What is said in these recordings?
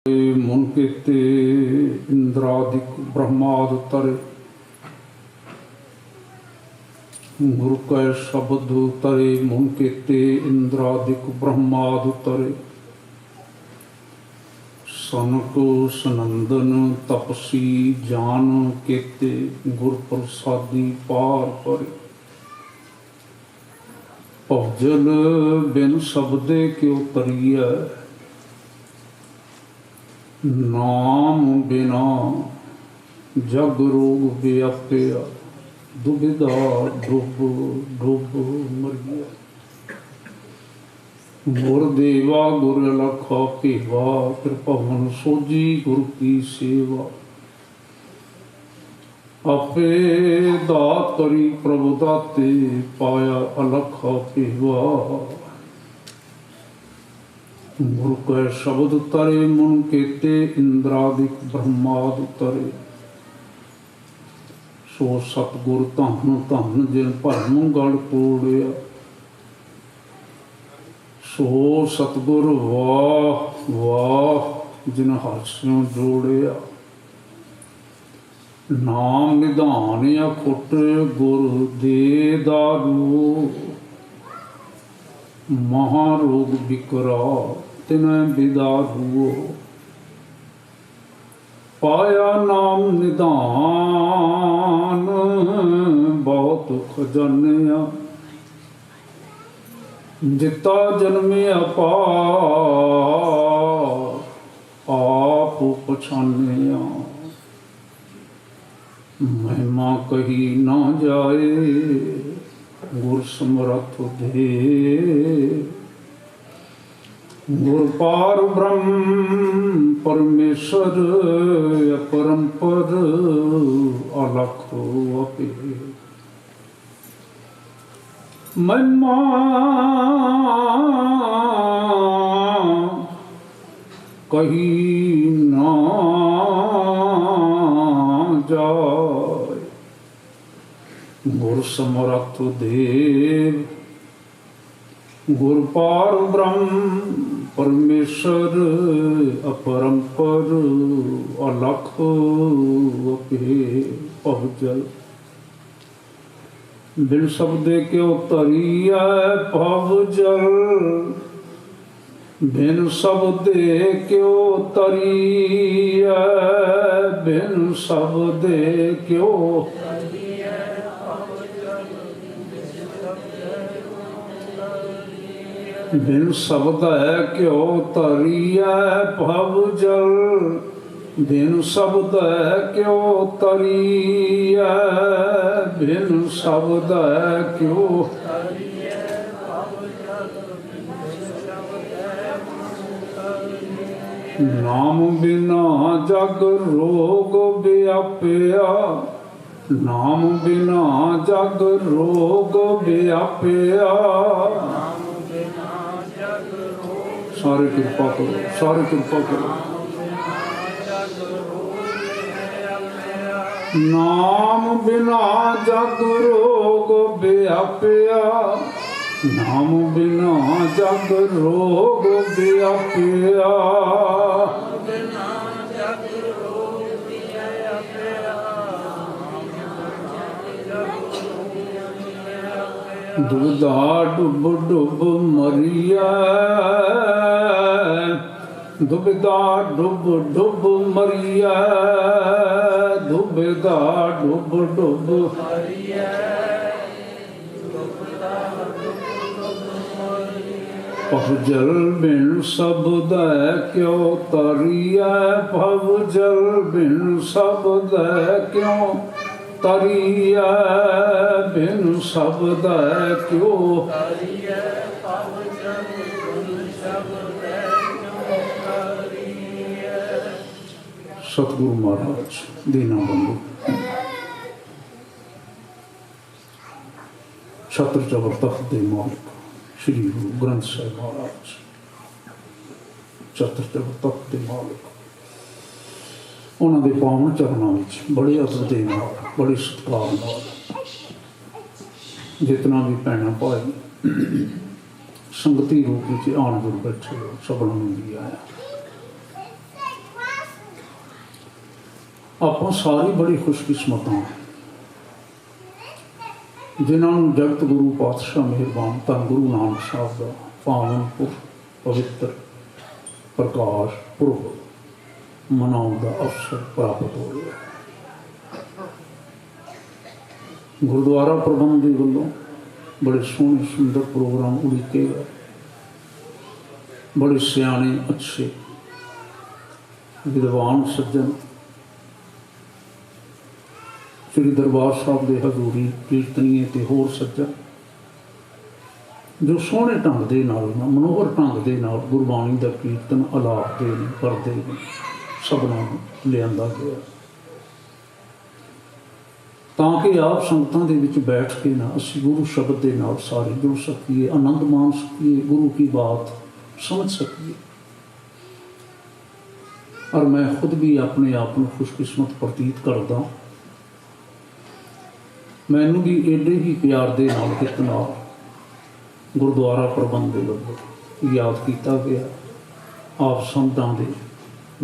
मन केते इंद्रादिक ब्रह्माद तरे गुरु कै शब्द तरे मन केते इंद्रादिक ब्रह्माद तरे सनक सनंदन तपसी जान केते गुर प्रसादी पार परे भजल बिन शब्दे क्यों तरिया नाम बिना जग रोग व्याप्या दुविधा डुब डुब मरिया गुर देवा गुर लखा भेवा कृपवन सोजी गुरु की सेवा आपे दात करी प्रभु दाते पाया अलखा भेवा गुरु कै शब्द तरे मन केते इंद्रादिक ब्रह्माद तरे सो सतगुर धन धन जिन भरम गढ़ कोड़िया सो सतगुर वाह वाह जिन हास्यों जोड़िया नाम निधान अखुट गुर दे दारू महारोग बिकरा तिन्हें बिदारू पाया नाम निधान बहुत खजानिया जिता जन्मिया पार आप पछानिया महिमा कही ना जाए गुर समरथ दे गुर पार ब्रह्म परमेश्वर अपरंपर अलख अपे महिमा कही ना जाए गुर समरथ देव गुर पार ब्रह्म परमेश्वर अपरंपर अलख अपे पहुँचल बिन शब्दे क्यों तरिया पहुँचल बिन शब्दे क्यों तरिया बिन शब्दे क्यों बिन शब्द क्यों तरिया भवजल बिन शब्द क्यों तरिया बिन शब्द क्यों नाम बिना जग रोग व्याप्या नाम बिना जग रोग व्याप्या सारे कृपा करो सारे कृपा करो नाम बिना जग रोग व्याप्या नाम बिना जग रोग व्याप्या दुविधा डुब डुब मरिया दुविधा डुब डुब मरिया दुविधा डुब डुब भवजल बिन शब्द क्यों तरिया भवजल बिन शब्द क्यों तरिया बिन शब्द क्यों सतगुरु महाराज दीना बंधु छत्र चवर तख्त दे मालिक श्री गुरु ग्रंथ साहिब महाराज छत्र चवर तख्त दे मालिक उन्होंने पावन चरणों में बड़े अदब दे नाल बड़े सत्कार नाल जितना भी भैन भाई संगती रूप में आन जुड़ बैठे सबनों भी आया ਆਪਾਂ ਸਾਰੇ ਬੜੇ ਖੁਸ਼ਕਿਸਮਤ ਹਾਂ ਜਿਨ੍ਹਾਂ ਨੂੰ ਜਗਤ ਗੁਰੂ ਪਾਤਸ਼ਾਹ ਮਿਹਰਬਾਨ ਧੰਨ ਗੁਰੂ ਨਾਨਕ ਸਾਹਿਬ ਦਾ ਪਾਵਨ ਪਵਿੱਤਰ ਪ੍ਰਕਾਸ਼ ਪੁਰਬ ਮਨਾਉਣ ਦਾ ਅਵਸਰ ਪ੍ਰਾਪਤ ਹੋ ਰਿਹਾ ਹੈ। ਗੁਰਦੁਆਰਾ ਪ੍ਰਬੰਧ ਦੇ ਵੱਲੋਂ ਬੜੇ ਸੋਹਣੇ ਸੁੰਦਰ ਪ੍ਰੋਗਰਾਮ ਉਲੀਕੇ ਗਏ। बड़े सियाने अच्छे विद्वान सज्जन श्री दरबार साहब के हजूरी कीर्तनीय ते होर सज्जन जो सोहने ढंग के नाल मनोहर ढंग के नाल गुरबाणी का कीर्तन अलापते ने करते ने सबनों लिया गया ताकि आप संगतां दे विच बैठ के ना असीं गुरु शब्द के नाल सारे जुड़ सकीए, आनंद मान सकीए, गुरु की बात समझ सकिए। और मैं खुद भी अपने आप को खुशकिस्मत प्रतीत करदा। मैनू भी एडे ही प्यार दे नाल हित नाल गुरुद्वारा प्रबंध दे वल्लों याद किया गया। आप संतां दे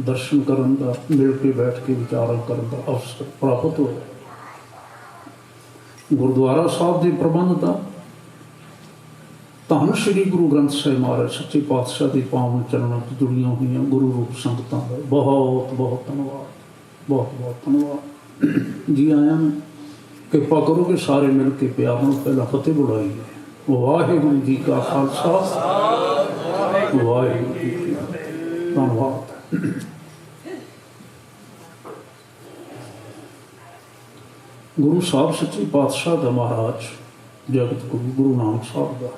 दर्शन करन दा, मिल के बैठ के विचार करन दा अवसर प्राप्त होया। गुरुद्वारा साहब के प्रबंध का धन श्री गुरु ग्रंथ साहिब महाराज सच्चे पातशाह के पावन चरणों से जुड़िया हुई गुरु रूप संगतां का बहुत बहुत धन्यवाद, बहुत बहुत धन्यवाद जी। आया मैं कृपा करो कि सारे मिल के प्यार में पहला फतेह बुलाई है। वाहिगुरू जी का खालसा, वाहिगुरू जी की फतेह। धन्यवाद। गुरु साहब सच्चे पातशाह का महाराज जगत गुरु गुरु नानक साहब का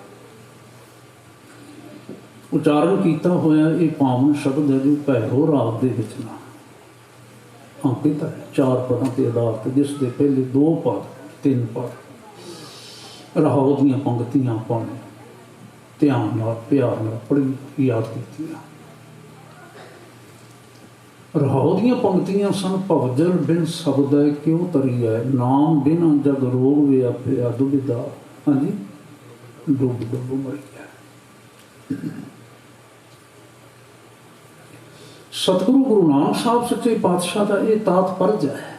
उचारण किया होया ये पावन शब्द है जो भैरो राग दे विच ना अंकित है। 4 पदों के आधार पर जिसके पहले 2 पद 3 पद राहो दीयां पंक्तियां पाने ध्यान नाल प्यार नाल पढ़ी याद कीतियां। राहो दीयां पंक्तियां सन भवजल बिन सबद क्यों तरी है, नाम बिन जग रोग व्यापिया दुविधा, हाँ जी डुब डुब मरी है। सतगुरु गुरु नानक साहब सच्चे पातशाह का यह तात्पर्य है।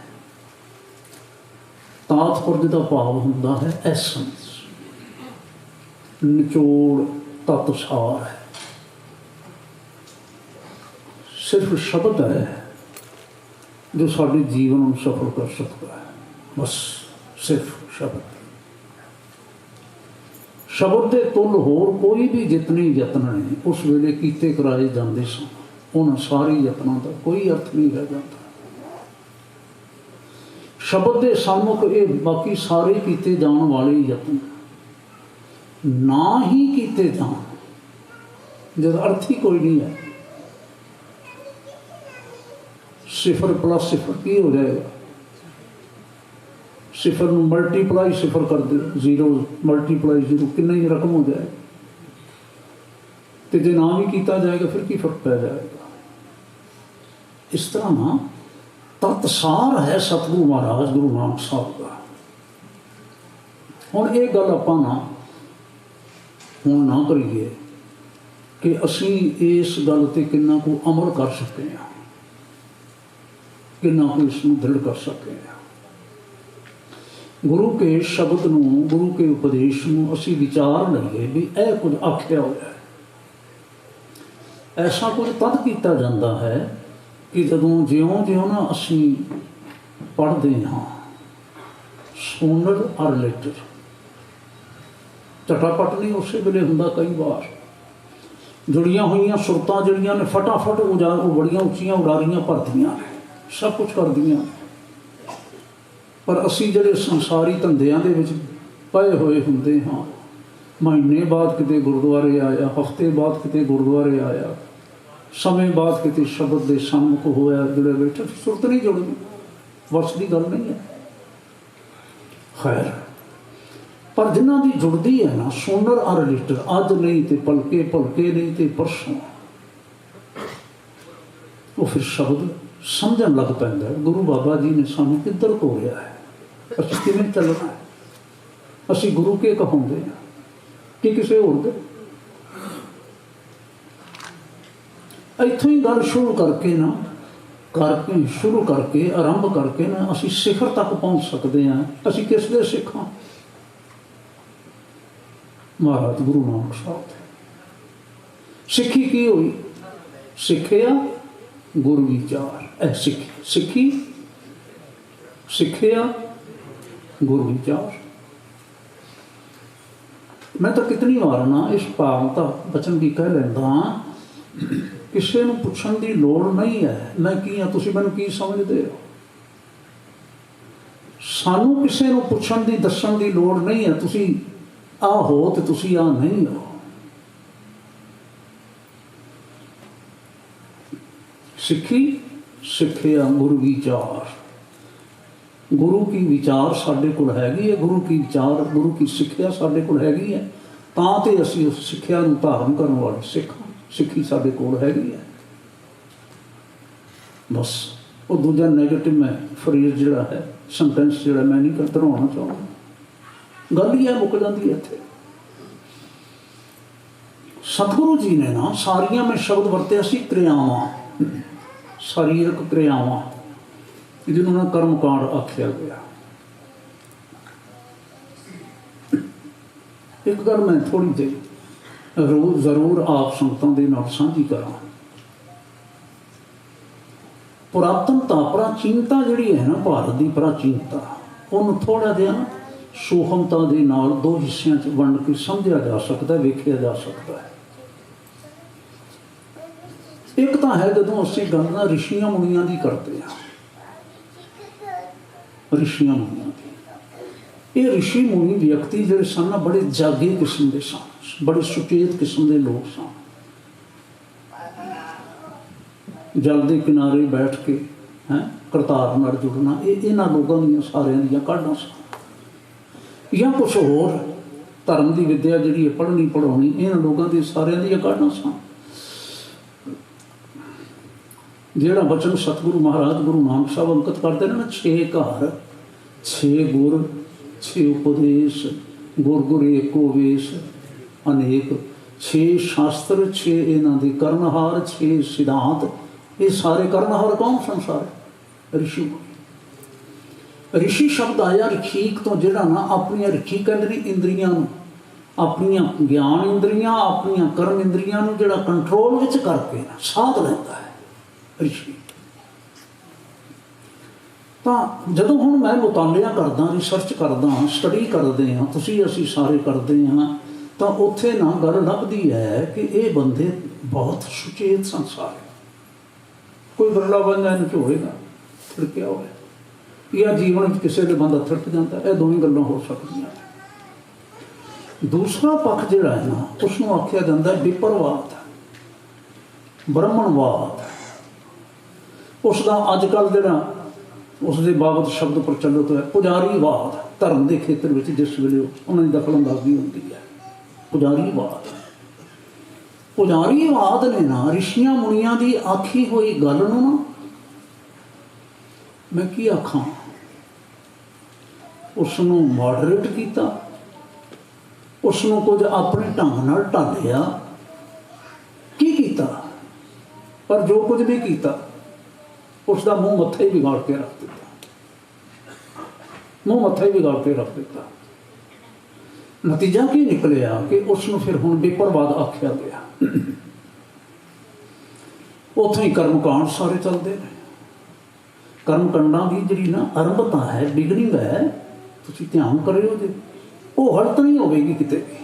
तात्पर्य का भाव होंदा है एसेंस, निचोड़, तत्सार है। सिर्फ शब्द है जो साडे जीवन को सफल कर सकता है। बस सिर्फ शब्द। शब्द के तुल होर कोई भी जितने यत्न ने उस वेले कीते कराए जाते सन, उन सारे यत्नों का कोई अर्थ नहीं रह जाता। शब्द के सम्मुख ये बाकी सारे किए जाने वाले यत्न ना ही किए जान जब अर्थ ही कोई नहीं है। सिफर प्लस सिफर की हो जाएगा? सिफर मल्टीप्लाई सिफर कर दो, 0 मल्टीप्लाई 0 कितना ही रकम हो जाएगा। तो जो ना भी किया जाएगा फिर की फर्क पै जाएगा। इस तरह ना तत्सार है सतगुरु महाराज गुरु नानक साहब का। हुण ये गल आपां हुण ना करिए कि असीं इस गल ते किन्ना को अमल कर सके हैं, किन्ना को इसनूं दृढ़ कर सके हैं। गुरु के शब्द नूं, गुरु के उपदेश नूं असीं विचार लईए भी यह कुछ आख्या होया है। ऐसा कुछ तद किया जाता है कि जदों ज्यों ज्यों ना असीं पढ़ते हाँ सोनर और लेटर चटापट नहीं उस वेले हुंदा। कई बार जुड़ियां हुई सुरतां जिहड़ियां ने फटाफट वो बड़ियां उच्चियां उड़ारियां भरदियां ने, सब कुछ करदियां। पर असी जिहड़े संसारी धंधियां दे विच पए होए हुंदे हाँ, महीने बाद किते गुरुद्वारे आया, हफ्ते बाद किते गुरुद्वारे आया, समय बाद किते शब्द के सम्मुख होया, जुड़े बैठे सुरत नहीं जुड़नी, वस की गल नहीं है। खैर पर जिन्हां दी जुड़दी है ना सोनर और लीटर, अज नहीं तो भलके भलके नहीं तो परसों, वो फिर शब्द समझन लग पैंदा है। गुरु बाबा जी ने सानू किधर तोड़िया है, असीं किवें चलना है, असीं गुरु के कहाउंदे हैं कि किसी होर दे। इत्थों ही गल शुरू करके ना करके शुरू करके आरंभ करके ना असी शिखर तक पहुँच सकते हैं। असी किस दे सिख हाँ? महाराज गुरु नानक साहब सिक्खी की हुई, सिक्खिया गुरु विचार। ए सिक्खी सिक्खिया गुरु विचार। मैं तो कितनी बार ना इस पावनता बचन भी कह लेंदा, किसी नूं पुछण दी लोड़ नहीं है मैं की हाँ, तुसीं मैनूं की समझदे हो। सानू किसी नूं पुछण दी दस्सण दी लोड़ नहीं है, तुसीं आ हो ते तुसीं आ नहीं हो। सिक्खी सिक्खिया गुरु विचार। गुरु की विचार साडे कोल हैगी है, गुरु की विचार गुरु की सिक्ख्या साडे कोल हैगी है, तां ते असीं उस सिक्ख्या नूं धारण करन वाले सिख हां। सिक्खी साडे कोल हैगी है। बस वो दूजा नैगेटिव में फ्रेज जिहड़ा है, सेंटेंस जिहड़ा मैं नहीं दोहराउणा चाहुंदा, गल ही है मुक जांदी है इत्थे। सतगुरु जी ने ना सारियां में शब्द वरते सी क्रियावां, शारीरिक क्रियावां, जिन्होंने कर्मकांड आख्या गया। एक गल मैं थोड़ी जी जरूर आप संगतां दे नाल सांझी करा। पुरातनता प्राचीनता जिहड़ी है ना, भारत की प्राचीनता, उन्होंने थोड़ा जिहा सूखमता दे नाल दो हिस्सों च वंड के समझा जा सकता है, वेखिया जा सकता है। एक तो है जदों असीं गल ना ऋषियां मुनियां दी करते हैं, ऋषियां मुनियां दी। ये ऋषि मुनि व्यक्ति जिहड़े सन ना बड़े जागे किस्म के सन, बड़े सुचेत किस्म के लोग सन। जल के किनारे बैठ के हैं करतार नाल जुड़ना, ये इन्हां लोगों दी सारियां दी काढां सन, या कुछ होर धर्म की विद्या जिहड़ी पढ़नी पढ़ाउणी इन्हां लोगों दी सारियां दी काढां सन। जिहड़ा बचन सतगुरु महाराज गुरु नानक साहब अंकित करते हैं ना, 6 घर 6 गुर 6 उपदेश, गुर गुर एको वेश अनेक, 6 शास्त्र 6 इन्हां दे करनहार, 6 सिद्धांत। ये सारे करनहार कौन संसार ऋषि। ऋषि शब्द आया रखीक तो, जिहड़ा ना अपनी रखी कहते ने इंद्रियां, अपन ज्ञान इंद्रियां, अपन कर्म इंद्रियां जिहड़ा कंट्रोल विच करके साध लैंदा है ऋषि। तो जदों हुण मैं मुतालिया करदा, रिसर्च करदा, स्टडी करते हैं, तुसीं असीं सारे करते हैं, तो उत्थे ना गल लभदी है कि ये बंदे बहुत सुचेत संसार है। कोई बरला बंदा इन्हूं झोड़ेगा थिड़किया होवे, या जीवन किसी के बंदा थिड़क जाता है, दोवें गल्लां हो सकदियां। दूसरा पक्ष जिहड़ा है ना, उसनूं आख्या जांदा है विपरवाद, ब्रह्मणवाद। उसका अजकल जिहड़ा उसके बाबत शब्द प्रचलित है पुजारीवाद। धर्म के खेत्र में जिस वेले उन्होंने दखल अंदाजी होती है, पुजारीवाद। पुजारीवाद ने ना ऋषियां मुनियां की आखी हुई गल नूं ना मैं की आखां, उसनूं मॉडरेट किया, उसनूं कुछ अपने ढंग नाल ढालिया, की कीता, पर जो कुछ भी किया उसका मुँह मत्था ही बिगाड़ के रख दिता, मुँह मत्था ही बिगाड़ के रख दिता। नतीजा की निकलिया कि उसनूं फिर हुण विपरवाद आख्या गया। उत्थों ही कर्मकांड सारे चलते हैं। कर्मकांडां की जिहड़ी ना आरंभता है, बिगनिंग है, तुसीं ध्यान करिओ जी, वो हड़त नहीं होगी किते भी।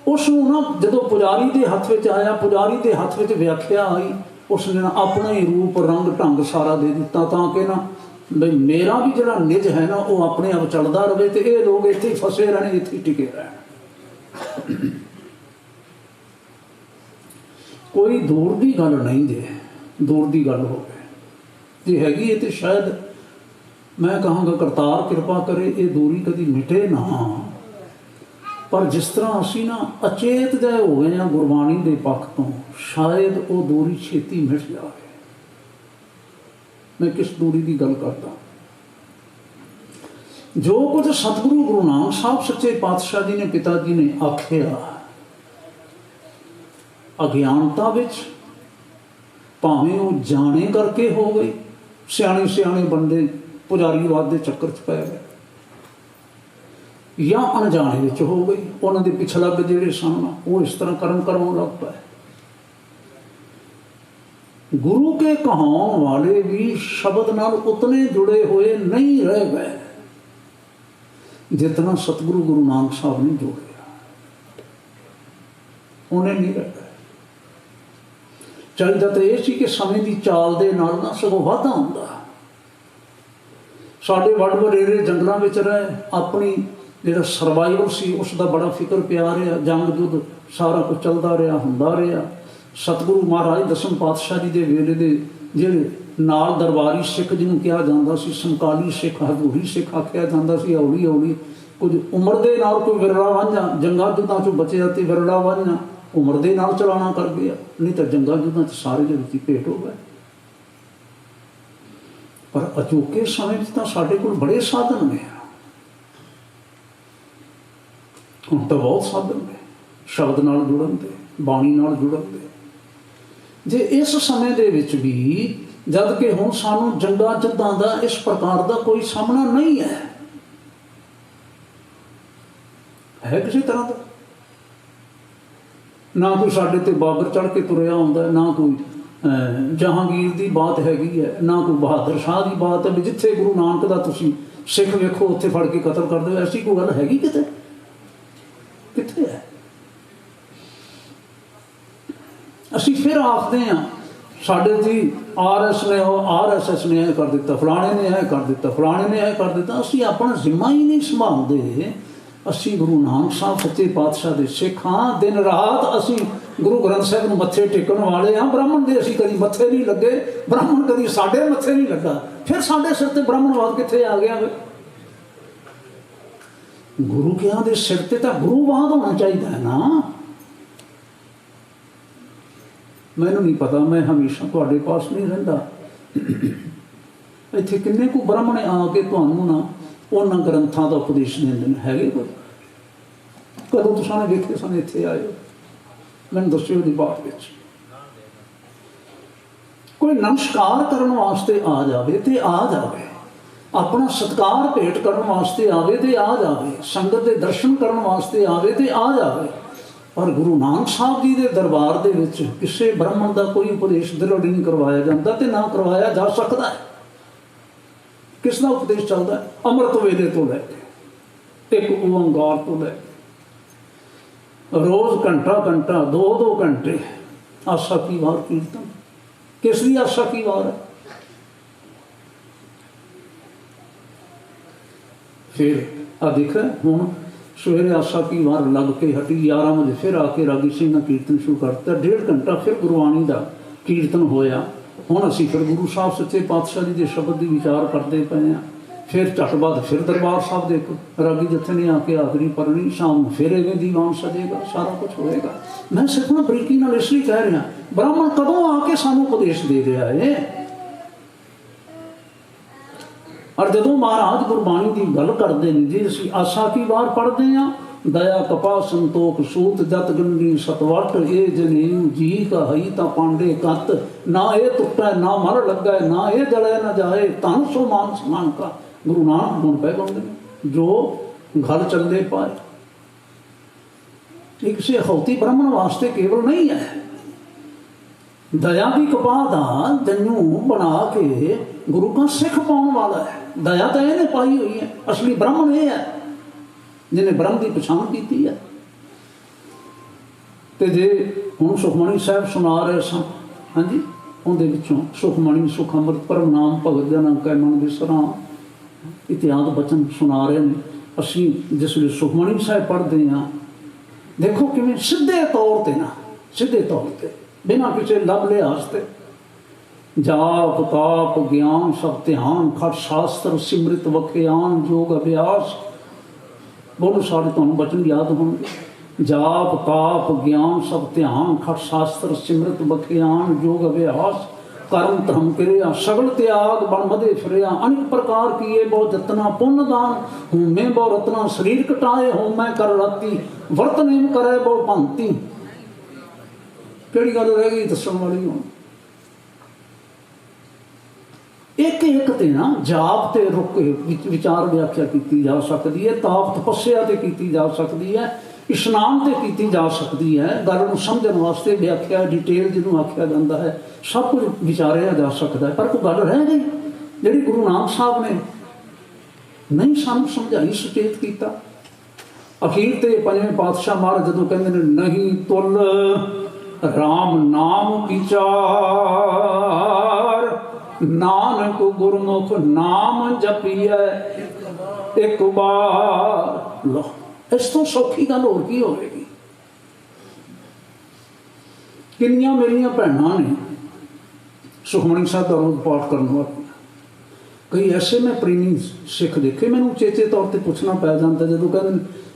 उसनूं ना जदों पुजारी के हत्थ विच आया, पुजारी के हत्थ विच व्याख्या आई, उसने ना अपना ही रूप रंग ढंग सारा दे दिता, ताकि ना बई मेरा भी जिहड़ा निज है ना वो अपने आप चलता रहे, तो ये लोग इत्थे फसे रहने, इत्थे टिके रहन। कोई दूर की गल नहीं जे, दूर की गल हो जे हैगी है तो शायद मैं कहांगा करतार कृपा करे ये दूरी कभी मिटे ना। पर जिस तरह असी ना अचेत जाए हो गए हैं गुरबाणी के पक्ष तो, शायद वो दूरी छेती मिट जाए। मैं किस दूरी की गल करता, जो कुछ सतगुरु गुरु नानक साहब सच्चे पातशाह जी ने, पिता जी ने आख्या, अज्ञानता विच भावें वो जाने करके हो गई, सियाने सियाने बंदे पुजारीवाद के चक्कर च पै गए, या अनजाने विच हो गई, उन्होंने पिछलग जिहड़े सन वो इस तरह कर्म करवाउण लग पए। गुरु के कहाउण वाले भी शब्द नाल उतने जुड़े हुए नहीं रह गए जितना सतगुरु गुरु नानक साहब ने जोड़िया, उन्हें नहीं रह गए। चाहिए तो यह सी कि समय की चाल दे नाल ना सगों वाधा हुंदा। साडे वड वडेरे जंगलों में रहे, अपनी जिहड़ा सर्वाइवल सी उसका बड़ा फिक्र पिया रहा, जंग युद्ध सारा कुछ चलता रहा, हुंदा रहा। सतगुरु महाराज दसम पातशाह जी के वेले दे जिहड़े नाल दरबारी सिख जिन्होंने कहा जाता सी, समकाली सिख, हजूरी सिख आख्या जाता सी, हौली हौली कुछ उम्र के नाल कोई विरला वांझा जंगा युद्धां चों बचिया ते विरला वांझा उम्र के नाल चलाना कर गया, नहीं तो जंगा युद्धां च सारे दे विच भेट हो गए। पर अचोके समय तो साडे कोल बड़े साधन ने, हुण तो बहुत साधन ने शब्द नाल जुड़न दे, बाणी नाल जुड़न दे। जे इस समय दे विच भी जद कि हुण सानू जंगा युद्धां दा इस प्रकार का कोई सामना नहीं है किसी तरह का, ना कोई साडे ते बाबर चढ़ के तुरया हुंदा, ना कोई जहांगीर की बात हैगी है, ना कोई बहादुर शाह की बात है भी जिथे गुरु नानक का तुसीं सिख वेखो उत्थे फड़ के कतल कर दो, ऐसी कोई गल हैगी किते किथे है। असी फिर आखते हैं साढ़े जी RS ने RSS ने यह कर दिता, फलाने ने यह कर दिता, फलाने ने यह कर दिता। असी अपना जिम्मा ही नहीं संभालते। असी गुरु नानक साहब सच्चे पातशाह के सिख हाँ, दिन रात असी गुरु ग्रंथ साहब में मत्थे टेकन वाले हाँ। ब्राह्मण के असी कभी मत्थे नहीं लगे, ब्राह्मण कभी साढ़े मत्थे नहीं लगा, फिर साढ़े सिर ते ब्राह्मणवाद कित्थे आ गया। गुरु कियां दे सिर ते तां गुरुवाद होना चाहिए है ना। मैनू नहीं पता, मैं हमेशा तुहाडे पास नहीं रहिंदा। इत्थे किन्ने को ब्राह्मण आके तुहानू ना उन्हां ग्रंथां दा उपदेश देंदे ने, हैगे कोई? कदों तुसां ने वेखे सन इत्थे आए हो? मैनूं दस्सिओ दी बात विच कोई नमस्कार करन वास्ते आ जावे ते आ जावे, अपना सत्कार भेंट करन वास्ते आवे ते आ जावे, संगत दे दर्शन करन वास्ते आवे ते आ जावे। पर गुरु नानक साहब जी के दरबार के विच किसी ब्राह्मण का कोई उपदेश दृढ़ नहीं करवाया जाता ते ना करवाया जा सकता है। किसका उपदेश चलता है? अमृत वेले तो लैके एक ओंकार तो लैके रोज घंटा घंटा 2-2 घंटे आशा की वार कीर्तन। किसकी आशा की वार है? फिर आ दिख रहा है हुण सवेरे आशा की वार लग के हटी, 11 बजे फिर आके रागी सिंह का कीर्तन शुरू करता, 1.5 घंटा फिर गुरबाणी का कीर्तन होया। हुण असीं फिर गुरु साहब सच्चे पातशाह जी के शब्द की विचार करते पे हैं। फिर झट बाद फिर दरबार साहब के रागी जत्थे ने आके हाजरी भरनी, शाम फिर इवें दीवान सजेगा, सारा कुछ होएगा। मैं सिर्फ ना बरीकी नाल इसलिए कह रहा, ब्राह्मण कदों आके सानू उपदेश दे रहा है। और जदों महाराज गुरबाणी की गल करते हैं जी, असीं आशा की वार पढ़ते हैं, दया कपा संतोख सूत जत गंडी सतवट ए जनेऊ जी का हई ता पांडे कत, ना ये टुटा ना मर लगा ना ये जले ना जाए, धन सो मान समान का। गुरु नानक गुण पै गाते जो घर चलते पाए। ये किसी अखौती ब्राह्मण वास्ते केवल नहीं है। दया की कपा दा तैनू बना के गुरु का सिख पाने वाला है। दया तो इन्हें पाई हुई है, असली ब्राह्मण ये है जिन्हें ब्रह्म की पछाण की है। तो जे हुण सुखमणी साहब सुना रहे सन, हाँ जी, उनके पिछों सुखमणी सुख अमृत परम नाम भगत जन कै मन विसरा इतिहास बचन सुना रहे हैं। असी जिसले सुखमणी साहब पढ़ते हैं, देखो किवें सीधे तौर पर ना, सीधे तौर पर बिना किसी लब लिहाज से जाप ताप ज्ञान सब ध्यान खट शास्त्र सिमृत वख्यान योग अभ्यास। बोलो सारे तुहानू बचन याद होंगे। जाप ताप ज्ञान सब ध्यान खट शास्त्र सिमृत वख्यान योग अभ्यास, कर्म धर्म क्रिया सगल त्याग बन मदे फिरिया, अनेक प्रकार किए बहु जतना पुण्य दान, होमे बहु रत्ना शरीर कटाए होमै कर राती, वर्त नेम करे बहु भांति। केड़ी गल रह गई दस्सण वाली हुण? एक एक ते ना जाप ते रुक के विचार व्याख्या की जा सकती है, ताप तपस्या ते की जा सकती है, इशनान ते की जा सकती है। गल नूं समझण वास्ते व्याख्या डिटेल जिन्होंने आख्या जाता है सब कुछ विचारिया जा सकता है। पर कोई गल रह गई जिहड़ी गुरु नानक साहब ने नहीं सानू समझाई, सुचेत किया। अखीर ते पंजवें पातशाह महाराज जदों कहंदे ने नहीं तुल राम नाम विचार, नानक गुरमुख नाम जपिए एक बार। लो इस तो सौखी गल होर की होगी। किन्नियां मेरियां भैणां ने सुखमनी साहब का रोज पाठ करने वाली, कई ऐसे मैं प्रेमी सिख देखे मैनू चेचे तौर पर पूछना पै जाता जो कहते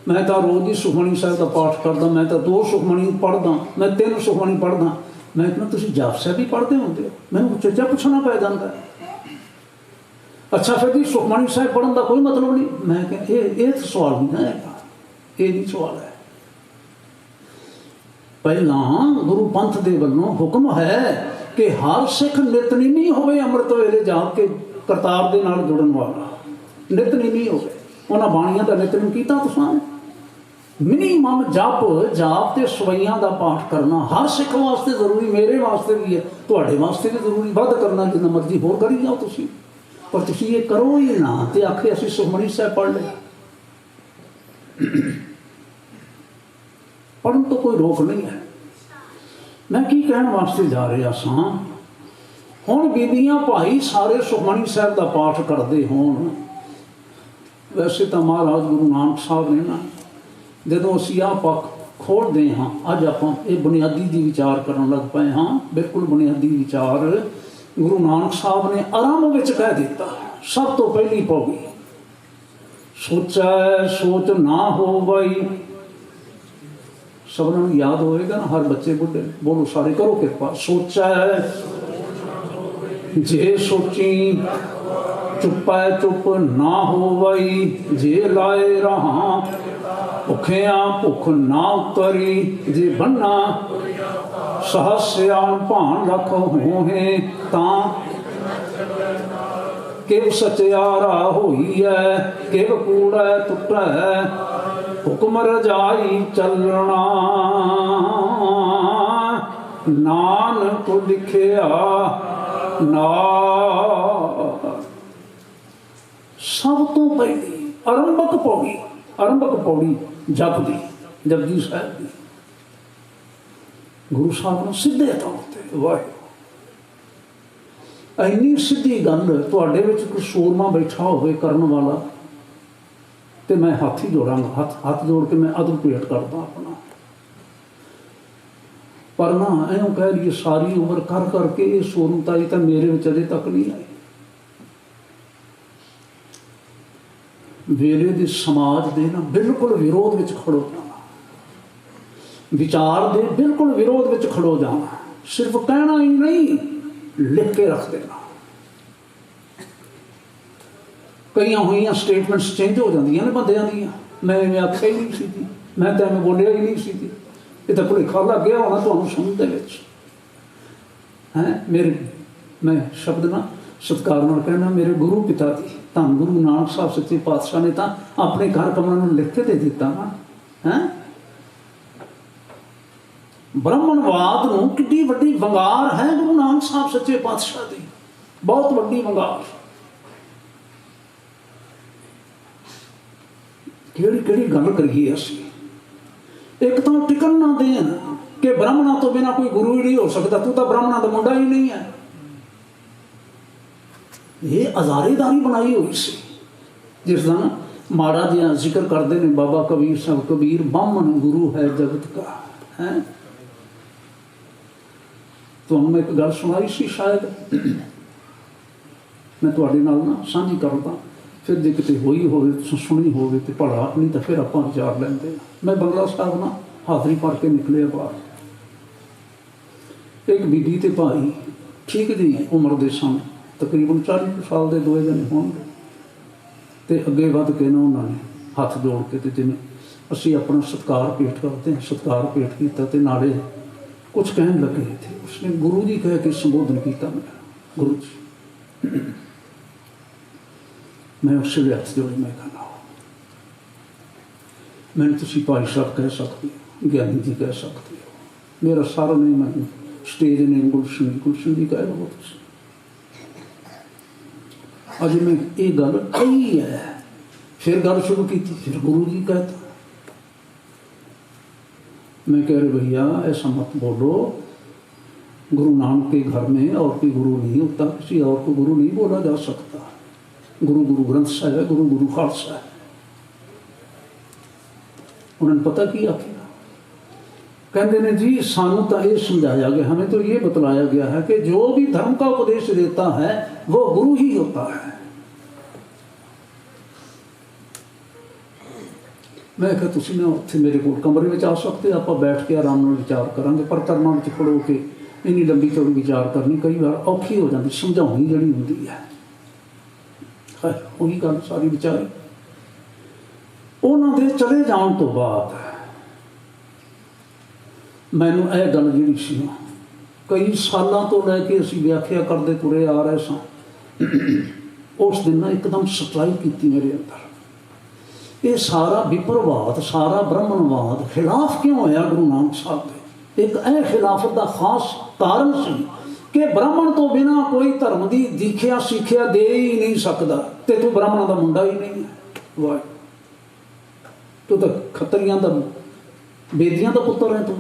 मैं तो रोज़ ही सुखमनी साहब का पाठ करदा, मैं तो 2 सुखमनी पढ़दा, मैं 3 सुखमनी पढ़दा। मैं कहना तुसीं जाप साहब भी पढ़ते होंदे हो? मैनू चेचा पूछना पै जाता है। अच्छा फिर जी सुखमनी साहब पढ़न का कोई मतलब नहीं। मैं कह ये तो सवाल नहीं है, ये नहीं सवाल है। पहला गुरु पंथ दे वल्लों हुक्म है कि हर सिख नितनेमी होवे, अमृत वेले जाके करतार दे नाल जुड़न वाला नितनेमी होवे। उन्हां बाणियां दा नितनेम कीता तुसां? मिनीमम जाप ते सवैयां दा पाठ करना हर सिख वास्ते जरूरी, मेरे वास्ते भी है, तुहाडे वास्ते भी जरूरी। वध करना जिन्ना मर्जी होर करी जाओ तुसीं, पर तुसीं ये करो ही ना ते आखे असीं सुखमनी साहब पढ़ ले। पढ़न तो कोई रोक नहीं है। मैं की कहण वास्ते जा रहा सां, हुण बीबियां भाई सारे सुखमनी साहब का पाठ करते होण। वैसे तो महाराज गुरु नानक साहब ने ना जदों असीं आह पक्ष खोलते हाँ, अज आपां ये बुनियादी जी विचार करन लग पे हाँ, बिल्कुल बुनियादी विचार गुरु नानक साहब ने आरंभ विच कह दिता। सब तो पहली पौड़ी सोचै सोच ना हो बई। सबनों याद होएगा ना, हर बच्चे बुढ़े बोलो सारे करो कृपा। सोचै जे सोची चुपै चुप ना हो बई, जे लाए रहा भुखिया भुख ना उतरी, जे बन्ना सहस्यान भान लख होहे तां किव सचियारा होई है, किव कूड़ै टुटै हुक्म रजाई चलना। नानक लिखिया ना। सब तो पहली आरंभक पौड़ी जप दी, जपजी साहब दी। गुरु साहब ने सीधे तौर पर वाहिगुरू इन्नी सीधी गल तुहाडे विच कोई सूरमा बैठा होवे करन वाला तो मैं हाथ ही जोड़ांगा, हाथ जोड़ के मैं अदभुत करदा अपना। पर ना इं कह लीए सारी उम्र कर करके ये सूरमताई तो मेरे विच अजे तक नहीं आई। वेले दे समाज दे ना बिल्कुल विरोध विच खड़ो जाना, विचार दे बिल्कुल विरोध विच खड़ो जाना, सिर्फ कहना ही नहीं लिख के रख देना। कई हुई स्टेटमेंट्स चेंज हो जांदियां ने बंदियां दियां, मैं आख्या ही नहीं सी, मैं तो एवं बोलिया ही नहीं सी, ये तो भुलेखा लग गया होना तुहानूं सुणन दे विच है। मेरे मैं शब्द ना सत्कार नाल कहना, मेरे गुरु पिता जी धन गुरु नानक साहब सच्चे पातशाह ने तो अपने घर कमलों लिख के दे दिता ना है। ब्राह्मणवाद नूं कितनी वड्डी वंगार है गुरु नानक साहब सच्चे पातशाह की, बहुत वड्डी वंगार। किहड़ी गल करिए असीं, एक तो टिकन ना देन कि ब्राह्मणों तो बिना कोई गुरु ही नहीं हो सकता, तू तो ब्राह्मणों का मुंडा ही नहीं है। ये अजारेदारी बनाई हुई सी, जिसका ना माड़ा जिहा जिक्र करते हैं बाबा कबीर साहब, कबीर ब्राह्मण गुरु है जगत का है। तो मैं एक गल सुनाई सी, शायद मैं तुहाडे नाल ना साझी करदा, फिर जे किते होई होवे सुनी होवे तो भला, नहीं तो फिर आपां विचार लैंदे। मैं बंगला साहब ना हाज़री पढ़ के निकले बाहर, एक बीबी ते भाई ठीक जी उम्र दे सन, तकरीबन 40 साल के दोए जने होंगे, तो अगे वध के ना उन्होंने हाथ जोड़ के जिमें असी अपना सत्कार भेंट करते हैं, सत्कार भेंट किया तो नाले कुछ कहन लगे थे। उसने गुरु जी कह के संबोधन किया, मेरा गुरु जी मैं उस वे हथ जोड़ी मैं कहना मैंने तुम भाई साहब कह सकते हो, ज्ञानी जी कह सकते हो, मेरा सारा नहीं, मैं स्टेज ने गुलशन जी कह लो। अज मैं ये गल कही है, फिर गल शुरू की, फिर गुरु जी कहता। मैं कह रहे भैया ऐसा मत बोलो, गुरु नानक के घर में और कोई गुरु नहीं होता, किसी और को गुरु नहीं बोला जा सकता। गुरु गुरु ग्रंथ साहिब है, गुरु गुरु खालसा है। उन्होंने पता की आखिर कहते ने जी सानू तो ये समझाया गया, हमें तो ये बतलाया गया है कि जो भी धर्म का उपदेश देता है वो गुरु ही होता है। मैं कहा तुम ना उत्थे मेरे को कमरे में आ सकते, आप बैठ के आराम नाल विचार करांगे, पर कर्मां में खड़ो के इन्नी लंबी चौड़ी विचार करनी कई बार औखी हो जाती, समझाउणी जिहड़ी हुंदी है। खैर वही गल सारी विचारी। उन्हां दे चले जाण तो बाद मैनूं यह गल जिहड़ी सी कई सालों तो लैके असीं व्याख्या करते तुरे आ रहे सां, उस दिन ना एकदम स्ट्राइक की मेरे अंदर। ये सारा विप्रवाद, सारा ब्रह्मणवाद खिलाफ क्यों होया गुरु नानक साहब के? एक यह खिलाफत का खास कारण सी कि ब्राह्मण तो बिना कोई धर्म की दीखिया सीखिया दे ही नहीं सकता, तो तू ब्राह्मण का मुंडा ही नहीं है। वाह, तू तो खत्रियां का बेदियां का पुत्र है। तू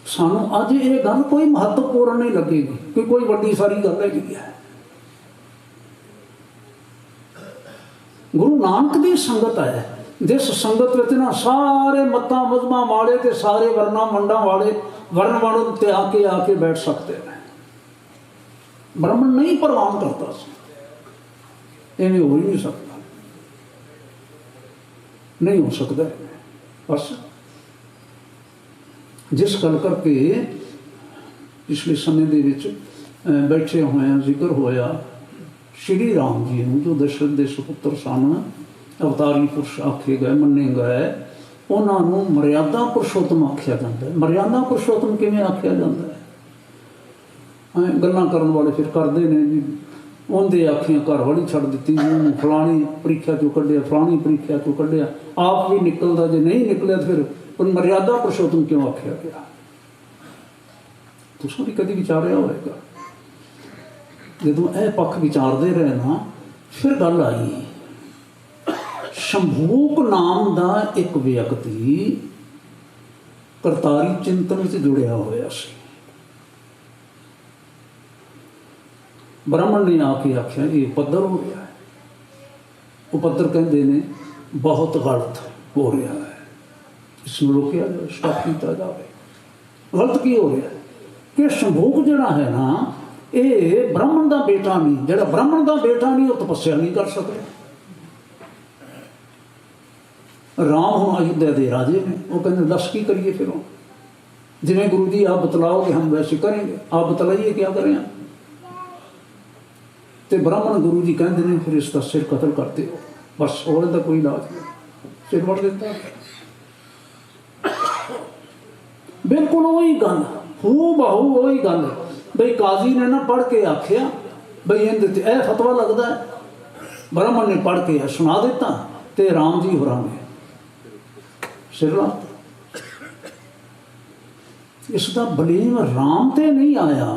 सानू अज ये गल कोई महत्वपूर्ण नहीं लगेगी कि कोई वड्डी सारी गल है। गुरु नानक की संगत है, जिस संगत में ना सारे मतां मजमा वाले ते सारे वर्णा मंडा वाले वर्ण वर्ण ते आके बैठ सकते हैं। ब्राह्मण नहीं प्रवान करता, इवें हो ही नहीं सकता, नहीं हो सकता। बस जिस गल करके पिछले समय दे विच बैठे हुए जिक्र होया श्री राम जी नूं जो दशरथ के सुपुत्र सन, अवतारी पुरुष आखे गए, मन्ने गए, उन्होंने मर्यादा पुरुषोत्तम आख्या जाता है। मर्यादा पुरुषोत्तम किवें आख्या जाता है? गल्लां करन वाले फिर करते हैं जी, उनके आखियां घर वाली छड़ दी, फलानी परीक्षा चो कढ़िया, फलानी परीक्षा चो कढ़िया, आप भी निकलता, जो नहीं निकलिया फिर मर्यादा पुरुषोत्तम क्यों आख्या गया? तुसां भी कभी विचारिया होएगा? जो यह पक्ष विचारते रहे ना, फिर गल आई शंभूक नाम का एक व्यक्ति करतारी चिंतन से जुड़िया होया सी। ब्राह्मण ने आके आख्या ये पद्धर हो रहा है। वो पद्धर कहते ने बहुत गलत हो रहा है, इसमें रोकिया जाए, स्टॉप किया जाए। गलत की हो रहा है कि शंभूक जड़ा है ना, ये ब्राह्मण का बेटा नहीं, जो ब्राह्मण का बेटा नहीं वो तपस्या नहीं कर सकता। राम हम अयोध्या के राजे ने, वो कहते दस की करिए फिर जिवें गुरु जी आप बतलाओगे हम वैसे करेंगे, आप बतलाइए क्या करें। तो ब्राह्मण गुरु जी कहते हैं फिर इसका सिर कतल करते हो, बस और का कोई इलाज नहीं, सिर वड़ देता। बिल्कुल वही गल, हू बहू वही गल बई काजी ने ना पढ़ के आख्या बई इनके ए फतवा लगता है, ब्राह्मण ने पढ़ के सुना दिता, तो राम जी होरां ने सिर लाता। इसका ब्लेम राम ते नहीं आया,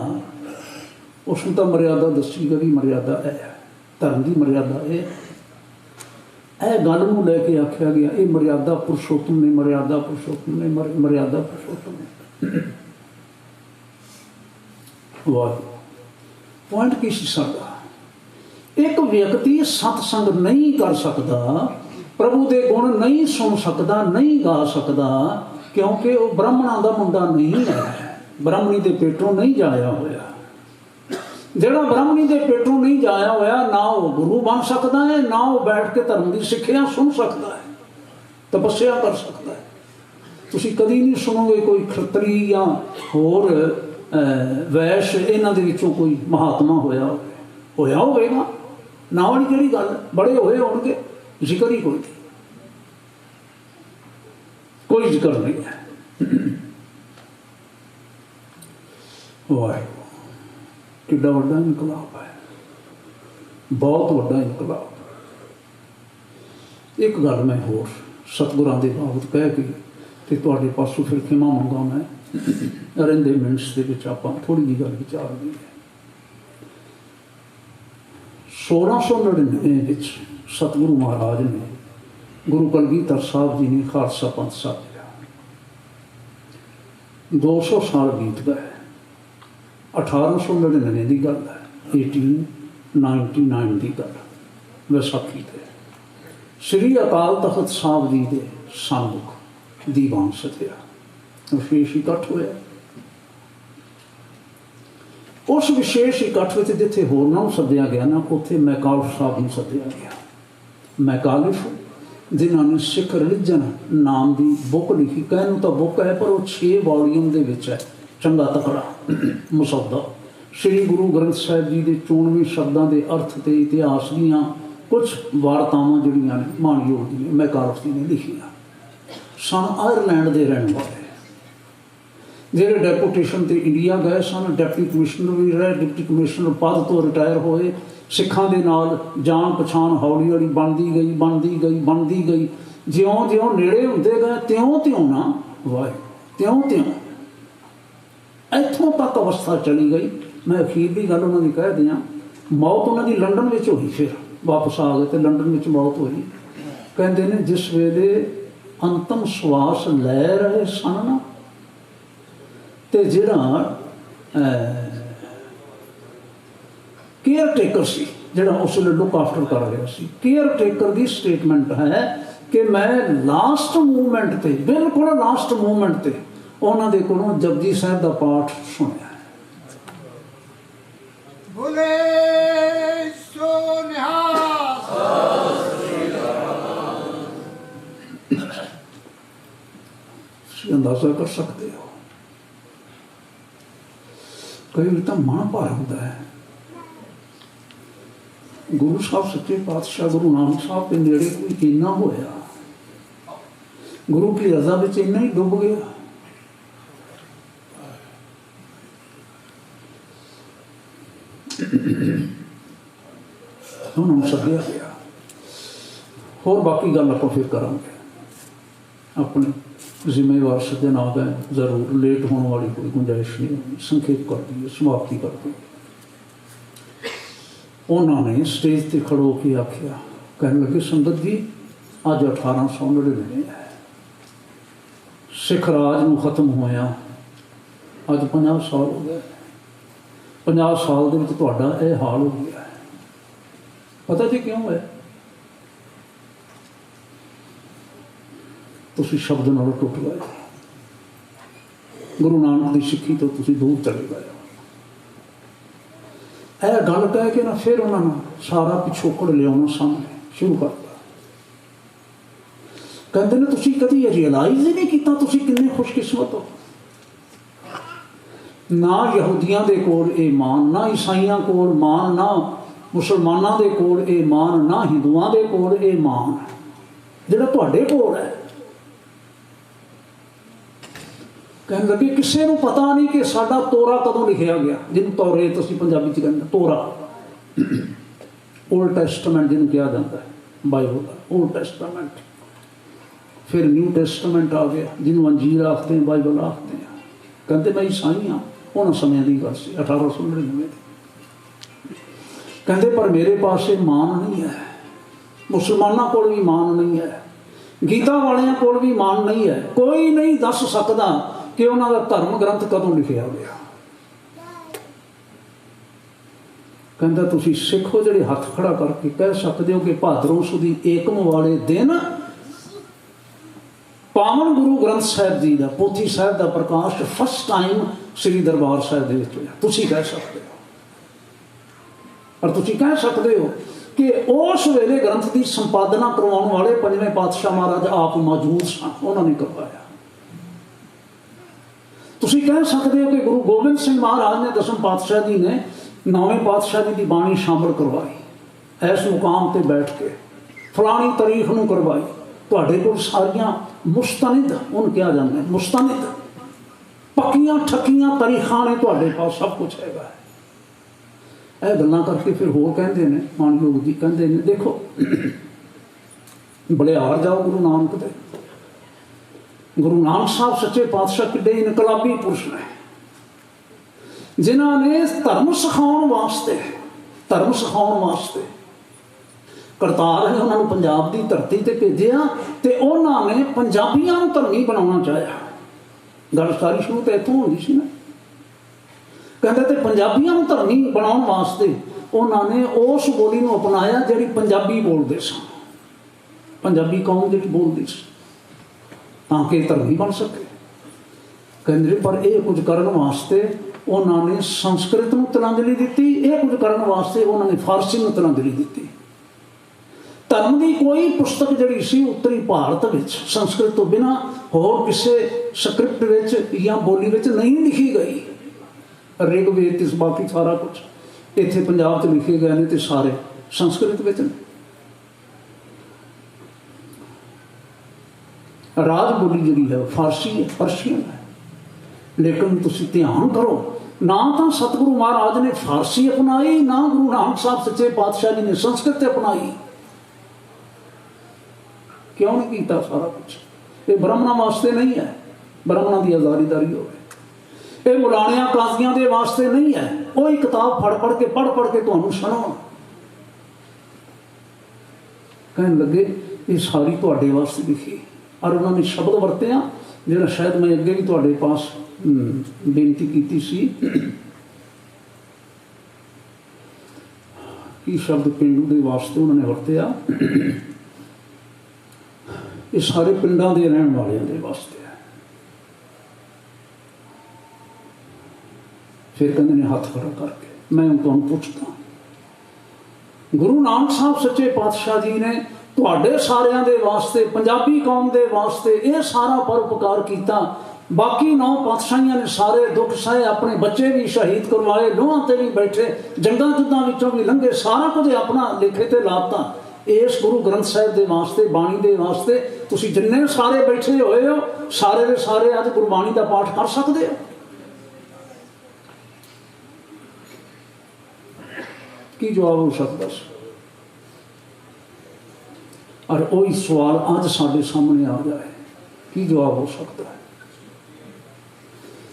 उसने तो मर्यादा दसी गई, मर्यादा है धर्म की मर्यादा है। यह गल नूं लैके आख्या गया ये मर्यादा पुरुषोत्तम ने, मर्यादा पुरुषोत्तम ने, मर्यादा पुरुषोत्तम ने। वाह, पॉइंट की साडा एक व्यक्ति सत्संग नहीं कर सकता, प्रभु के गुण नहीं सुन सकता, नहीं गा सकता, क्योंकि वह ब्राह्मणों का मुंडा नहीं है, ब्राह्मणी के पेटों नहीं जाया होया। जिहड़ा ब्राह्मणी के पेटों नहीं जाया होया ना वो गुरु बन सकता है, ना वो बैठ के धर्म की सिक्ख्या सुन सकता है, तपस्या कर सकता है। तुसीं कदी नहीं सुनोगे कोई खतरी या होर वैश्य इन्हां दे विचों कोई महात्मा होया होगा ना, वाली जिहड़ी गल बड़े होए होणगे, जिक्र ही कोई जिक्र नहीं है। वाह, कितना बड़ा इनकलाब है। बहुत वड्डा इनकलाब। एक गल मैं होर सतगुरां दे बाबत कह के ते तुहाडे पासों फिर खिमा मंगा मैं रहिंदे मिनट्स दे विच आपां थोड़ी जी गल विचार दी है। 1699 विच सतगुरु महाराज ने गुरु कलगीधर साहब जी ने खालसा पंथ साजिया। 200 साल बीत गए। 1899 की गल है, 1899 की गल वैसाखी ते श्री अकाल तखत साहब जी के सन्मुख दीवान सजया, विशेष इकट्ठ होया। उस विशेष इकट्ठ में जिथे होरनां नूं सद्दिया गया ना, उत्थे मैकालिफ साहब नूं सद्दिया गया। मैकालिफ जिन्होंने सिख रिलीजन नाम की बुक लिखी, कहने तो बुक है पर वो 6 वॉल्यूम दे विच है, चंगा तकड़ा मसौदा। श्री गुरु ग्रंथ साहिब जी के 94 शब्दों के अर्थ ते इतिहास दीआं कुछ वार्तावां जिहड़ियां ने माणयोग दी मैकालिफ जी ने लिखियां। सन आयरलैंड के रहने वाले ਜਿਹੜੇ ਡੈਪੂਟੇਸ਼ਨ ਤੇ ਇੰਡੀਆ ਗਏ ਸਨ, ਡਿਪਟੀ ਕਮਿਸ਼ਨਰ ਵੀ ਰਹੇ, ਡਿਪਟੀ ਕਮਿਸ਼ਨਰ ਪਦ ਤੋਂ ਰਿਟਾਇਰ ਹੋਏ। ਸਿੱਖਾਂ ਦੇ ਨਾਲ ਜਾਣ ਪਛਾਣ ਹੌਲੀ ਹੌਲੀ ਬਣਦੀ ਗਈ। ਜਿਉਂ ਨੇੜੇ ਹੁੰਦੇ ਗਏ ਤਿਉਂ ਨਾ ਵਾਏ ਤਿਉਂ ਇੱਥੋਂ ਤੱਕ ਅਵਸਥਾ ਚਲੀ ਗਈ। ਮੈਂ ਅਖੀਰਲੀ ਗੱਲ ਉਹਨਾਂ ਦੀ ਕਹਿ ਦਿਆਂ, ਮੌਤ ਉਹਨਾਂ ਦੀ ਲੰਡਨ ਵਿੱਚ ਹੋਈ। ਫਿਰ ਵਾਪਸ ਆ ਗਏ ਤੇ ਲੰਡਨ ਵਿੱਚ ਮੌਤ ਹੋਈ। ਕਹਿੰਦੇ ਨੇ ਜਿਸ ਵੇਲੇ ਅੰਤਮ ਸਵਾਸ ਲੈ ਰਹੇ ਸਨ ਨਾ, ਤੇ ਜਿਹੜਾ केयर टेकर सी, ਜਿਹੜਾ ਉਸ ਵੇਲੇ ਲੁੱਕ ਆਫਟਰ ਕਰ ਰਿਹਾ ਸੀ, केयर टेकर की स्टेटमेंट है कि मैं लास्ट मूवमेंट ਤੇ बिल्कुल लास्ट मूवमेंट ਤੇ ਉਹਨਾਂ ਦੇ ਕੋਲੋਂ ਜਪਜੀ ਸਾਹਿਬ ਦਾ ਪਾਠ ਸੁਣਿਆ। ਬੋਲੇ ਸੋ ਨਿਹਾਲ। ਤੁਸੀਂ ਅੰਦਾਜ਼ਾ ਕਰ ਸਕਦੇ ਹੋ। कई बार तो मन भार होता है। गुरु साहब सच्चे पातशाह गुरु नानक साहब के नेड़े कोई इन्ना होया, गुरु की रजा में इन्ना ही डुब गया। उन्होंने सद्या गया। होर बाकी गल आप फिर करांगे। अपने जिम्मेवार सज्जन आ गए, जरूर लेट होने वाली कोई गुंजाइश नहीं होगी। संखेप कर दी, समाप्ति कर दी। उन्होंने स्टेज पर खड़ो के आखिया, कहने लगे संगत जी अज 1899 है, सिख राज नूं खत्म होया अज 50 साल हो गए। 50 साल दे विच तुहाडा यह हाल हो गया है। पता जी क्यों है? तुसी शब्द नालों टुट गए, गुरु नानक की सिक्खी तो तुसी दूर चले गए। यह गल कह के ना फिर उन्होंने सारा पिछोकड़ लिया सामने शुरू कर दिया। कहते ने तुसी कभी रियलाइज ही नहीं किया तुसी कितने खुशकिस्मत हो। ना यहूदियों के कोल ये मान, ना ईसाइयों कोल मान, ना मुसलमानों के कोल ये मान, ना हिंदुओं के कोल ये मान, जिहड़ा तुहाडे कोल है। कहने लगे किसी को पता नहीं कि साडा तोरा कदों लिखा गया, जिन्होंने तौरेत असीं पंजाबी च कहते तोरा, ओल्ड टैसटामेंट जिन्होंने कहा जाता है, बाइबल का ओल्ड टैसटामेंट। फिर न्यू टैसटामेंट आ गया जिन्होंने अंजीर आखते हैं, बाइबल आखते हैं। कहते मैं ईसाई हाँ, उन्होंने समय की गल सी 1899। कहते पर मेरे पास मान नहीं है, मुसलमानों को भी मान नहीं है, गीता वालियां को भी मान नहीं है। कोई नहीं दस सकता कि उन्होंने धर्म ग्रंथ कदों लिखा गया। कहता तुसी सिख हो जिहड़े हथ खड़ा करके कह सकते हो कि भादरों सुदी एकम वाले दिन पावन गुरु ग्रंथ साहिब जी का, पोथी साहिब का प्रकाश फर्स्ट टाइम श्री दरबार साहिब दे विच होया। तुसी कह सकते हो, और तुसी कह सकते हो कि उस वेले ग्रंथ की संपादना करवाने वाले पंजवें पातशाह महाराज आप मौजूद सन, उन्होंने करवाया। तुसी कह सकते हो कि गुरु गोबिंद सिंह महाराज ने 10वें पातशाह जी ने 9वें पातशाह जी की बाणी शामिल करवाई, इस मुकाम पर बैठ के फलानी तारीख नूं करवाई। तुहाडे कोल सारियां मुस्तनिद उन कहा जाता है, मुस्तनिद पक्कियां ठक्कियां तारीखां ने तुहाडे पास सब कुछ हैगा। ਇਹ ਗੱਲਾਂ ਕਰਕੇ ਫਿਰ ਹੋਰ ਕਹਿੰਦੇ ਨੇ, ਮਾਨਯੋਗ ਜੀ ਕਹਿੰਦੇ ਨੇ, ਦੇਖੋ ਬਲਿਹਾਰ ਜਾਓ ਗੁਰੂ ਨਾਨਕ ਦੇ, ਗੁਰੂ ਨਾਨਕ ਸਾਹਿਬ ਸੱਚੇ ਪਾਤਸ਼ਾਹ ਕਿੱਡੇ ਇਨਕਲਾਬੀ ਪੁਰਸ਼ ਨੇ, ਜਿਨ੍ਹਾਂ ਨੇ ਧਰਮ ਸਿਖਾਉਣ ਵਾਸਤੇ ਕਰਤਾਰ ਨੇ ਉਹਨਾਂ ਨੂੰ ਪੰਜਾਬ ਦੀ ਧਰਤੀ ਤੇ ਭੇਜਿਆ ਤੇ ਉਹਨਾਂ ਨੇ ਪੰਜਾਬੀਆਂ ਨੂੰ ਧਰਮੀ ਬਣਾਉਣਾ ਚਾਹਿਆ। ਗੱਲ ਸਾਰੀ ਸ਼ੁਰੂ ਤੇ ਇੱਥੋਂ ਹੁੰਦੀ ਸੀ ਨਾ। ਕਹਿੰਦੇ ਤੇ ਪੰਜਾਬੀਆਂ ਨੂੰ ਧਰਮੀ ਬਣਾਉਣ ਵਾਸਤੇ ਉਹਨਾਂ ਨੇ ਉਸ ਬੋਲੀ ਨੂੰ ਅਪਣਾਇਆ ਜਿਹੜੀ ਪੰਜਾਬੀ ਬੋਲਦੇ ਸਨ, ਪੰਜਾਬੀ ਕੌਮ ਜਿਹੜੀ ਬੋਲਦੀ ਸੀ, ਤਾਂ ਕਿ ਧਰਮੀ ਬਣ ਸਕੇ। ਕਹਿੰਦੇ ਪਰ ਇਹ ਕੁਝ ਕਰਨ ਵਾਸਤੇ ਉਹਨਾਂ ਨੇ ਸੰਸਕ੍ਰਿਤ ਨੂੰ ਤਿਲਾਂਜਲੀ ਦਿੱਤੀ, ਇਹ ਕੁਝ ਕਰਨ ਵਾਸਤੇ ਉਹਨਾਂ ਨੇ ਫਾਰਸੀ ਨੂੰ ਤਿਲਾਂਜਲੀ ਦਿੱਤੀ। ਧਰਮ ਦੀ ਕੋਈ ਪੁਸਤਕ ਜਿਹੜੀ ਸੀ ਉੱਤਰੀ ਭਾਰਤ ਵਿੱਚ ਸੰਸਕ੍ਰਿਤ ਤੋਂ ਬਿਨਾਂ ਹੋਰ ਕਿਸੇ ਸਕ੍ਰਿਪਟ ਵਿੱਚ ਜਾਂ ਬੋਲੀ ਵਿੱਚ ਨਹੀਂ ਲਿਖੀ ਗਈ। ਰਿਗਵੇਦ ਤੇ ਬਾਕੀ ਸਾਰਾ ਕੁਝ ਇੱਥੇ ਪੰਜਾਬ 'ਚ ਲਿਖੇ ਗਏ ਨੇ ਤੇ ਸਾਰੇ ਸੰਸਕ੍ਰਿਤ ਵਿੱਚ ਨੇ। ਰਾਜ ਬੋਲੀ ਜਿਹੜੀ ਹੈ ਫਾਰਸੀ ਹੈ, ਪਰਸ਼ੀਅਨ ਹੈ। ਲੇਕਿਨ ਤੁਸੀਂ ਧਿਆਨ ਕਰੋ, ਨਾ ਤਾਂ ਸਤਿਗੁਰੂ ਮਹਾਰਾਜ ਨੇ ਫਾਰਸੀ ਅਪਣਾਈ, ਨਾ ਗੁਰੂ ਨਾਨਕ ਸਾਹਿਬ ਸੱਚੇ ਪਾਤਸ਼ਾਹ ਜੀ ਨੇ ਸੰਸਕ੍ਰਿਤ ਅਪਣਾਈ। ਕਿਉਂ ਨਹੀਂ ਕੀਤਾ ਸਾਰਾ ਕੁਛ? ਇਹ ਬ੍ਰਾਹਮਣਾਂ ਵਾਸਤੇ ਨਹੀਂ ਹੈ, ਬ੍ਰਾਹਮਣਾਂ ਦੀ ਆਜ਼ਾਦੀਦਾਰੀ ਹੋਵੇ। ਇਹ ਮੁਲਾਣਿਆਂ ਕਾਜ਼ੀਆਂ ਦੇ ਵਾਸਤੇ ਨਹੀਂ ਹੈ। ਉਹ ਇੱਕ ਕਿਤਾਬ ਪੜ੍ਹ ਕੇ ਤੁਹਾਨੂੰ ਸੁਣਾਉਣ, ਕਹਿਣ ਲੱਗੇ ਇਹ ਸਾਰੀ ਤੁਹਾਡੇ ਵਾਸਤੇ ਲਿਖੀ। ਔਰ ਉਹਨਾਂ ਨੇ ਸ਼ਬਦ ਵਰਤਿਆ ਜਿਹੜਾ ਸ਼ਾਇਦ ਮੈਂ ਅੱਗੇ ਵੀ ਤੁਹਾਡੇ ਪਾਸ ਬੇਨਤੀ ਕੀਤੀ ਸੀ। ਕੀ ਸ਼ਬਦ ਪਿੰਡੂ ਦੇ ਵਾਸਤੇ ਉਹਨਾਂ ਨੇ ਵਰਤਿਆ? ਇਹ ਸਾਰੇ ਪਿੰਡਾਂ ਦੇ ਰਹਿਣ ਵਾਲਿਆਂ ਦੇ ਵਾਸਤੇ ਹੈ। ਫਿਰ ਕਹਿੰਦੇ ਨੇ ਹੱਥ ਖੜਾ ਕਰਕੇ ਮੈਂ ਤੁਹਾਨੂੰ ਪੁੱਛਦਾ, ਗੁਰੂ ਨਾਨਕ ਸਾਹਿਬ ਸੱਚੇ ਪਾਤਸ਼ਾਹ ਜੀ ਨੇ ਤੁਹਾਡੇ ਸਾਰਿਆਂ ਦੇ ਵਾਸਤੇ, ਪੰਜਾਬੀ ਕੌਮ ਦੇ ਵਾਸਤੇ ਇਹ ਸਾਰਾ ਪਰਉਪਕਾਰ ਕੀਤਾ। ਬਾਕੀ 9 ਪਾਤਸ਼ਾਹੀਆਂ ਨੇ ਸਾਰੇ ਦੁੱਖ ਸਹੇ, ਆਪਣੇ ਬੱਚੇ ਵੀ ਸ਼ਹੀਦ ਕਰਵਾਏ, ਲੋਹਾਂ ਤੇ ਵੀ ਬੈਠੇ, ਜੰਗਾਂ ਜੁੱਦਾਂ ਵਿੱਚੋਂ ਵੀ ਲੰਘੇ, ਸਾਰਾ ਕੁਝ ਆਪਣਾ ਲੇਖੇ ਤੇ ਲਾਤਾ। ਇਸ ਗੁਰੂ ਗ੍ਰੰਥ ਸਾਹਿਬ ਦੇ ਵਾਸਤੇ, ਬਾਣੀ ਦੇ ਵਾਸਤੇ ਤੁਸੀਂ ਜਿੰਨੇ ਸਾਰੇ ਬੈਠੇ ਹੋਏ ਹੋ, ਸਾਰੇ ਦੇ ਸਾਰੇ ਅੱਜ ਗੁਰਬਾਣੀ ਦਾ ਪਾਠ ਕਰ ਸਕਦੇ ਹੋ। ਕੀ ਜਵਾਬ ਹੋ ਸਕਦਾ ਸੀ? ਔਰ ਉਹੀ ਸਵਾਲ ਅੱਜ ਸਾਡੇ ਸਾਹਮਣੇ ਆ ਗਿਆ ਹੈ, ਕੀ ਜਵਾਬ ਹੋ ਸਕਦਾ ਹੈ?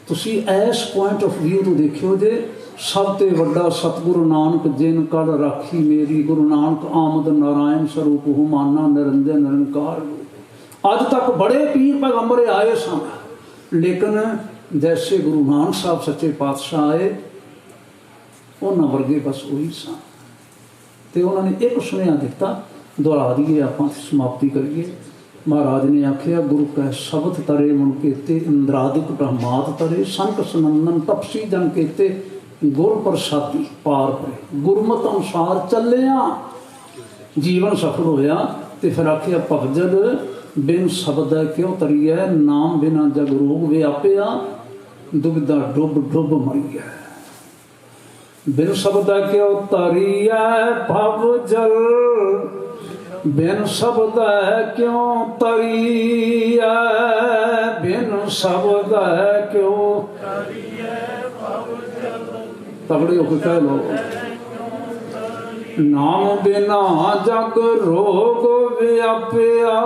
ਤੁਸੀਂ ਇਸ ਪੁਆਇੰਟ ਆਫ ਵਿਊ ਤੋਂ ਦੇਖਿਓ ਜੇ ਸਭ ਤੋਂ ਵੱਡਾ ਸਤਿਗੁਰੂ ਨਾਨਕ ਜਿਨ ਕਲ ਰਾਖੀ ਮੇਰੀ, ਗੁਰੂ ਨਾਨਕ ਆਮਦ ਨਾਰਾਇਣ ਸਰੂਪ ਹੁਮਾਨਾ ਨਿਰੰਜਨ ਨਿਰੰਕਾਰ। ਅੱਜ ਤੱਕ ਬੜੇ ਪੀਰ ਪੈਗੰਬਰ ਆਏ ਸਨ, ਲੇਕਿਨ ਜੈਸੇ ਗੁਰੂ ਨਾਨਕ ਸਾਹਿਬ ਸੱਚੇ ਪਾਤਸ਼ਾਹ ਆਏ ਉਹਨਾਂ ਵਰਗੇ ਬਸ ਉਹੀ ਸਨ। ਤੇ ਉਹਨਾਂ ਨੇ ਇੱਕ ਸੁਨੇਹਾ ਦਿੱਤਾ, ਦੁਹਰਾ ਦਈਏ ਆਪਾਂ, ਸਮਾਪਤੀ ਕਰੀਏ। ਮਹਾਰਾਜ ਨੇ ਆਖਿਆ, ਗੁਰੂ ਕੈ ਸ਼ਬਦ ਤਰੇ ਮਨ ਕੇਤੇ, ਇੰਦਰਾਦਿਕ ਬ੍ਰਹਮਾਤ ਤਰੇ, ਸੰਕ ਸੰਨਨ ਤਪਸੀ ਜਨ ਕੇਤੇ, ਗੁਰ ਪ੍ਰਸਾਦੀ ਪਾਰ ਪਰੇ। ਗੁਰਮਤਿ ਅਨੁਸਾਰ ਚੱਲਿਆ ਜੀਵਨ ਸਫਲ ਹੋਇਆ। ਤੇ ਫਿਰ ਆਖਿਆ, ਭਗਜਨ ਬਿਨ ਸ਼ਬਦ ਕਿਉਂ ਤਰੀਐ, ਨਾਮ ਬਿਨਾ ਜਗ ਰੋਗ ਵਿਆਪਿਆ, ਦੁਬਿਧਾ ਡੁੱਬ ਡੁੱਬ ਮਰੀਐ। ਬਿਨ ਸ਼ਬਦ ਕਿਉਂ ਤਰੀਐ ਭਵ ਜਲ, ਬਿਨ ਸ਼ਬਦ ਕਿਉਂ ਤਰੀਐ, ਬਿਨ ਸ਼ਬਦ ਕਿਉਂ ਤਗੜੇ ਹੋ ਕੇ ਕਹਿ ਲੋ, ਨਾਮ ਬਿਨਾ ਜਗ ਰੋਗ ਵਿਆਪਿਆ,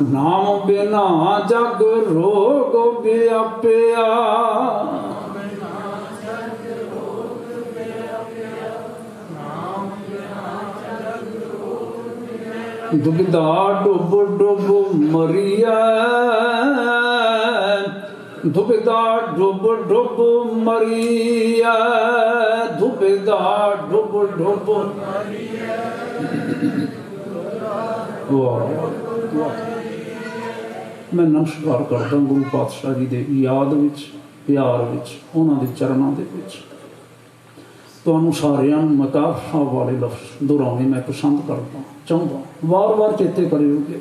ਨਾਮ ਬਿਨਾ ਜਗ ਰੋਗ ਵਿਆਪਿਆ। ਦੁਬਿਧਾ ਡੁੱਬ ਡੁੱਬ ਮਰੀਐ, ਦੁਬਿਧਾ ਡੁੱਬ ਡੁੱਬ ਮਰੀਐ, ਦੁਬਿਧਾ ਡੁੱਬ ਡੁੱਬ ਮਰੀਐ। ਮੈਂ ਨਮਸਕਾਰ ਕਰਦਾ ਗੁਰੂ ਪਾਤਸ਼ਾਹ ਜੀ ਦੇ ਯਾਦ ਵਿੱਚ, ਪਿਆਰ ਵਿੱਚ, ਉਹਨਾਂ ਦੇ ਚਰਨਾਂ ਦੇ ਵਿੱਚ। ਤੁਹਾਨੂੰ ਸਾਰਿਆਂ ਨੂੰ ਮਤਾਬ ਸਾਹਿਬ ਵਾਲੇ ਲਫ਼ਜ਼ ਦੁਹਰਾਉਣੇ ਮੈਂ ਪਸੰਦ ਕਰਦਾ, ਚਾਹੁੰਦਾ, ਵਾਰ-ਵਾਰ ਚੇਤੇ ਕਰਿਓਗੇ।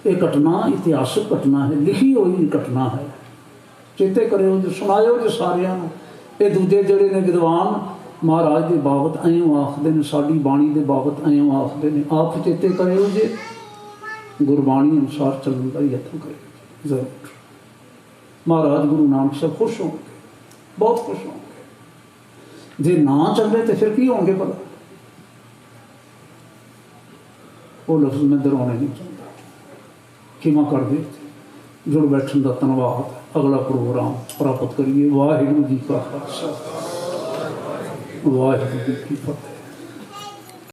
ਇਹ ਘਟਨਾ ਇਤਿਹਾਸਕ ਘਟਨਾ ਹੈ, ਲਿਖੀ ਹੋਈ ਘਟਨਾ ਹੈ। ਚੇਤੇ ਕਰਿਓ ਜੇ, ਸੁਣਾਇਓ ਜੇ ਸਾਰਿਆਂ ਨੂੰ। ਇਹ ਦੂਜੇ ਜਿਹੜੇ ਨੇ ਵਿਦਵਾਨ ਮਹਾਰਾਜ ਦੇ ਬਾਬਤ ਐਂ ਆਖਦੇ ਨੇ, ਸਾਡੀ ਬਾਣੀ ਦੇ ਬਾਬਤ ਐਂ ਆਖਦੇ ਨੇ। ਆਪ ਚੇਤੇ ਕਰਿਓ ਜੇ, ਗੁਰਬਾਣੀ ਅਨੁਸਾਰ ਚੱਲਣ ਦਾ ਯਤਨ ਕਰਿਓ ਜ਼ਰੂਰ। ਮਹਾਰਾਜ ਗੁਰੂ ਨਾਨਕ ਸਾਹਿਬ ਖੁਸ਼ ਹੋਣਗੇ, ਬਹੁਤ ਖੁਸ਼ ਹੋਣਗੇ। जे ना चले तो फिर की होंगे भला। वो लफ्ज़ मैं दोहराने नहीं चाहता, क्षमा कर दे। जुड़ बैठन का धन्यवाद। अगला प्रोग्राम प्राप्त करिए। वाहिगुरू जी का खालसा, वाहिगुरू जी की फतेह।